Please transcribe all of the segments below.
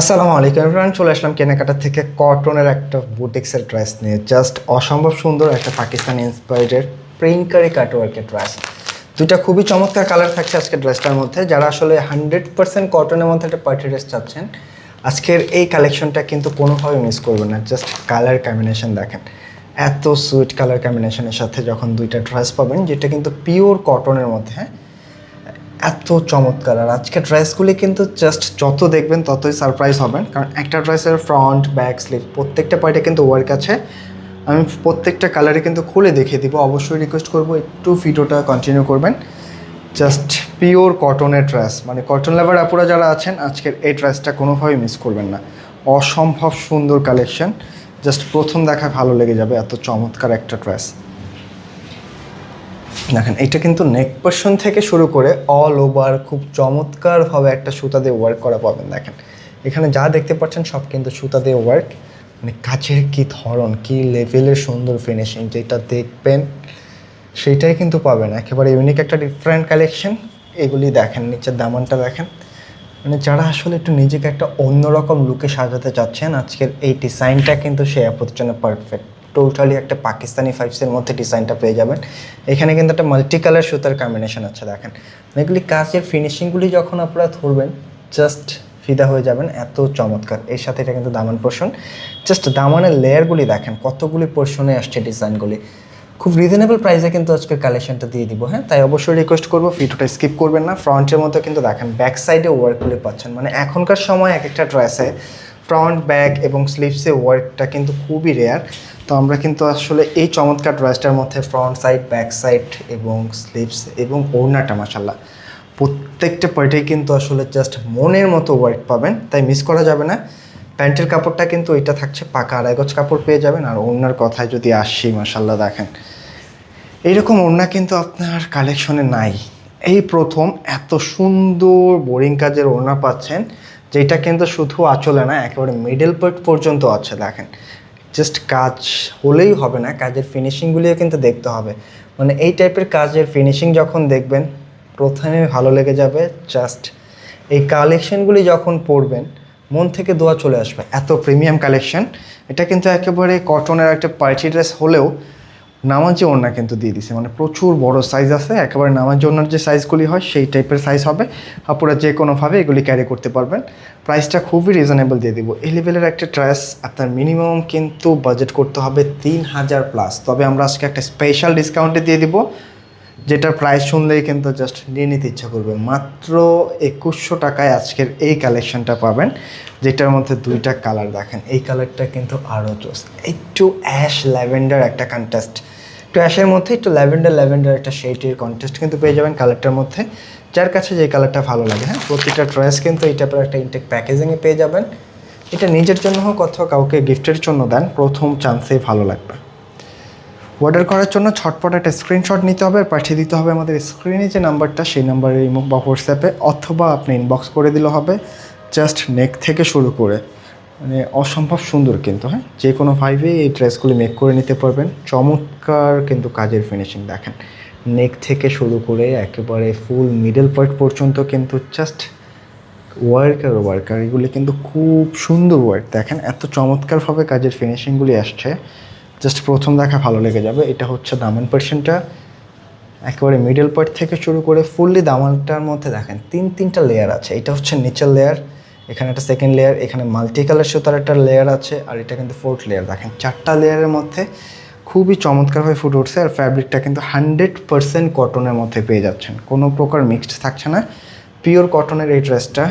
আসসালামু আলাইকুম এভরিওয়ান, চলে আসলাম কেনাকাটা থেকে কটনের একটা বুটিক্সের ড্রেস নিয়ে। জাস্ট অসম্ভব সুন্দর একটা পাকিস্তানি ইন্সপায়ার্ড প্রিন্টকারি কাটওয়ার্কের ড্রেস। দুইটা খুবই চমৎকার কালার থাকছে আজকের ড্রেসটার মধ্যে। যারা আসলে 100% কটনের মধ্যে একটা পার্টি ড্রেস চাচ্ছেন, আজকের এই কালেকশনটা কিন্তু কোনোভাবে মিস করবেন না। জাস্ট কালার কম্বিনেশন দেখেন, এত সুইট কালার কম্বিনেশনের সাথে যখন দুইটা ড্রেস পাবেন, যেটা কিন্তু পিওর কটনের মধ্যে, হ্যাঁ, এত চমৎকার। আর আজকের ড্রেসগুলি কিন্তু জাস্ট যত দেখবেন ততই সারপ্রাইজ হবেন, কারণ একটা ড্রেসের ফ্রন্ট ব্যাক স্লিভ প্রত্যেকটা পার্টে কিন্তু ওয়ার্ক আছে। আমি প্রত্যেকটা কালারে কিন্তু খুলে দেখিয়ে দিব। অবশ্যই রিকোয়েস্ট করবো একটু ভিডিওটা কন্টিনিউ করবেন। জাস্ট পিওর কটনের ড্রেস, মানে কটন লাভার আপুরা যারা আছেন, আজকের এই ড্রেসটা কোনোভাবেই মিস করবেন না। অসম্ভব সুন্দর কালেকশন, জাস্ট প্রথম দেখায় ভালো লেগে যাবে, এত চমৎকার একটা ড্রেস। দেখেন, এটা কিন্তু নেক পোরশন থেকে শুরু করে অল ওভার খুব চমৎকারভাবে একটা সুতা দিয়ে ওয়ার্ক করা পাবেন। দেখেন, এখানে যা দেখতে পাচ্ছেন সব কিন্তু সুতা দিয়ে ওয়ার্ক। মানে কাজের কী ধরন, কী লেভেলের সুন্দর ফিনিশিং, যেটা দেখবেন সেইটাই কিন্তু পাবেন। একেবারে ইউনিক একটা ডিফারেন্ট কালেকশন। এগুলি দেখেন, নিচের দামানটা দেখেন। মানে যারা আসলে একটু নিজেকে একটা অন্যরকম লুকে সাজাতে চাচ্ছেন, আজকের এই ডিজাইনটা কিন্তু সেই অ্যাপোর জন্য পারফেক্ট। টোটালি একটা পাকিস্তানি ফাইভসের মধ্যে ডিজাইনটা পেয়ে যাবেন। এখানে কিন্তু একটা মাল্টি কালার সুতার কম্বিনেশন আছে দেখেন। এগুলি কাজের ফিনিশিংগুলি যখন আপনারা ধরবেন, জাস্ট ফিদা হয়ে যাবেন, এত চমৎকার। এর সাথে এটা কিন্তু দামান পোর্শন। জাস্ট দামানের লেয়ারগুলি দেখেন, কতগুলি পোর্শনে আসছে ডিজাইনগুলি। খুব রিজনেবল প্রাইসে কিন্তু আজকের কালেকশনটা দিয়ে দিব, হ্যাঁ। তাই অবশ্যই রিকোয়েস্ট করবো ভিডিওটা স্কিপ করবেন না। ফ্রন্টের মধ্যে কিন্তু দেখেন ব্যাক সাইডে ওয়ার্কগুলি পাচ্ছেন। মানে এখনকার সময় এক একটা ড্রেসে ফ্রন্ট ব্যাক এবং স্লিভসে ওয়ার্কটা কিন্তু খুবই রেয়ার। তো আমরা কিন্তু আসলে এই চমৎকার ড্রেসটার মধ্যে ফ্রন্ট সাইড, ব্যাক সাইড এবং স্লিভস এবং ওড়নাটা মাশাল্লাহ প্রত্যেকটা পার্টেই কিন্তু আসলে জাস্ট মনের মতো ওয়ার্ক পাবেন, তাই মিস করা যাবে না। প্যান্টের কাপড়টা কিন্তু এটা থাকছে পাকা আড়াই গজ কাপড় পেয়ে যাবেন। আর ওড়নার কথায় যদি আসি, মাশাল্লাহ দেখেন, এইরকম ওড়না কিন্তু আপনার কালেকশনে নাই। এই প্রথম এত সুন্দর বোরিং কাজের ওড়না পাচ্ছেন, যেটা কিন্তু শুধু আঁচলে না, একেবারে মিডল পার্ট পর্যন্ত আছে দেখেন। জাস্ট কাজ হলেই হবে না, কাজের ফিনিশিংগুলিও কিন্তু দেখতে হবে। মানে এই টাইপের কাজের ফিনিশিং যখন দেখবেন, প্রথমে ভালো লেগে যাবে। জাস্ট এই কালেকশনগুলি যখন পরবেন, মন থেকে দোয়া চলে আসবে, এত প্রিমিয়াম কালেকশন। এটা কিন্তু একেবারে কটনের একটা পার্টি ড্রেস হলেও নামাজি ওড়না কিন্তু দিয়ে দিছে। মানে প্রচুর বড় সাইজ আছে, একেবারে নামাজি ওড়নার যে সাইজগুলি হয় সেই টাইপের সাইজ হবে। আপনারা যে কোনোভাবে এগুলি ক্যারি করতে পারবেন। প্রাইসটা খুবই রিজনেবল দিয়ে দিব। এই লেভেলের একটা ড্রেস আপনার মিনিমাম কিন্তু বাজেট করতে হবে 3000 প্লাস। তবে আমরা আজকে একটা স্পেশাল ডিসকাউন্টে দিয়ে দিব, যেটার প্রাইস শুনলেই কিন্তু জাস্ট নিয়ে নিতে ইচ্ছা করবে। মাত্র 2100 টাকায় আজকের এই কালেকশনটা পাবেন, যেটার মধ্যে দুইটা কালার দেখেন। এই কালারটা কিন্তু আরও জোস, একটু অ্যাশ ল্যাভেন্ডার একটা কন্ট্রাস্ট, একটু অ্যাশের মধ্যে একটু ল্যাভেন্ডার একটা শেডের কন্ট্রাস্ট কিন্তু পেয়ে যাবেন কালারটার মধ্যে। যার কাছে যে কালারটা ভালো লাগে, হ্যাঁ, প্রতিটা ড্রেস কিন্তু এই টাইপের একটা ইনটেক প্যাকেজিংয়ে পেয়ে যাবেন। এটা নিজের জন্য হোক অথবা কাউকে গিফটের জন্য দেন, প্রথম চান্সেই ভালো লাগবে। অর্ডার করার জন্য ছটপট একটা স্ক্রিনশট নিতে হবে, পাঠিয়ে দিতে হবে আমাদের স্ক্রিনে যে নাম্বারটা, সেই নাম্বারে ইমো বা হোয়াটসঅ্যাপে, অথবা আপনি ইনবক্স করে দিলে হবে। জাস্ট নেক থেকে শুরু করে মানে অসম্ভব সুন্দর কিন্তু, হ্যাঁ, যে কোনো ভাইবে এই ড্রেসগুলি মেক করে নিতে পারবেন। চমৎকার কিন্তু কাজের ফিনিশিং দেখেন, নেক থেকে শুরু করে একেবারে ফুল মিডল পার্ট পর্যন্ত কিন্তু জাস্ট ওয়ার্কার এগুলি কিন্তু খুব সুন্দর ওয়ার্ক দেখেন। এত চমৎকারভাবে কাজের ফিনিশিংগুলি আসছে, জাস্ট প্রথম দেখা ভালো লেগে যাবে। এটা হচ্ছে দামান পোরশনটা, একেবারে মিডল পার্ট থেকে শুরু করে ফুললি দামানটার মধ্যে দেখেন তিনটা লেয়ার আছে। এটা হচ্ছে নিচের লেয়ার, এখানে একটা সেকেন্ড লেয়ার, এখানে মাল্টি কালার সুতার একটা লেয়ার আছে, আর এটা কিন্তু ফোর্থ লেয়ার। দেখেন চারটা লেয়ারের মধ্যে খুবই চমৎকারভাবে ফুটে উঠছে। আর ফ্যাব্রিকটা কিন্তু 100% কটনের মধ্যে পেয়ে যাচ্ছেন, কোনো প্রকার মিক্সড থাকছে না, পিওর কটনের এই ড্রেসটা।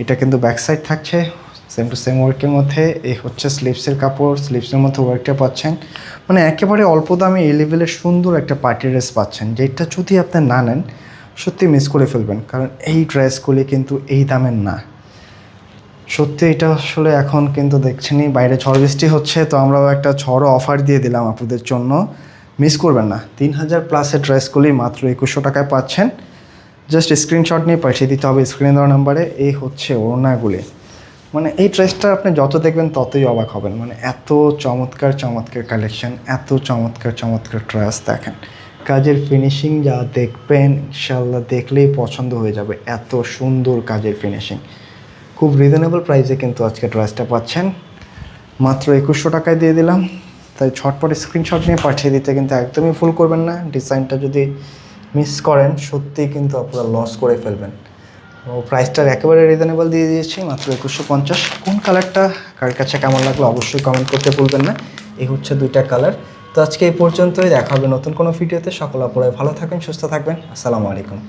এটা কিন্তু ব্যাক সাইড থাকছে সেম টু সেম ওয়ার্কের মধ্যে। এই হচ্ছে স্লিভসের কাপড়, স্লিভসের মধ্যে ওয়ার্কটা পাচ্ছেন। মানে একেবারে অল্প দামে এই লেভেলের সুন্দর একটা পার্টি ড্রেস পাচ্ছেন, যেটা যদি আপনি না নেন সত্যি মিস করে ফেলবেন, কারণ এই ড্রেসগুলি কিন্তু এই দামের না। সত্যি এটা আসলে এখন কিন্তু দেখছেনই বাইরে ঝড় বৃষ্টি হচ্ছে, তো আমরাও একটা ঝড় অফার দিয়ে দিলাম আপনাদের জন্য, মিস করবেন না। 3000 প্লাসের ড্রেসগুলি মাত্র 2100 টাকায় পাচ্ছেন। জাস্ট স্ক্রিনশট নিয়ে পাঠিয়ে দিতে হবে স্ক্রিনে দেওয়া নাম্বারে। এই হচ্ছে ওড়নাগুলি, মানে এই ড্রেসটা আপনি যত দেখবেন ততই অবাক হবেন। মানে এত চমৎকার কালেকশন, এত চমৎকার ড্রেস দেখেন। কাজের ফিনিশিং যা দেখবেন ইনশাল্লাহ দেখলেই পছন্দ হয়ে যাবে, এত সুন্দর কাজের ফিনিশিং। খুব রিজনেবল প্রাইসে কিন্তু আজকে ড্রেসটা পাচ্ছেন, মাত্র 2100 টাকায় দিয়ে দিলাম। তাই ছটপট স্ক্রিনশট নিয়ে পাঠিয়ে দিতে কিন্তু একদমই ভুল করবেন না। ডিজাইনটা যদি মিস করেন সত্যিই কিন্তু আপনারা লস করে ফেলবেন। ও প্রাইসটা একেবারে রিজনেবল দিয়ে দিয়েছি, মাত্র 2150। কোন কালারটা কার কাছে কেমন লাগলো অবশ্যই কমেন্ট করতে ভুলবেন না। এই হচ্ছে 2টা কালার। তো আজকে এই পর্যন্তই, দেখা হবে নতুন কোনো ভিডিওতে। সকল আপনারা ভালো থাকবেন, সুস্থ থাকবেন। আসসালামু আলাইকুম।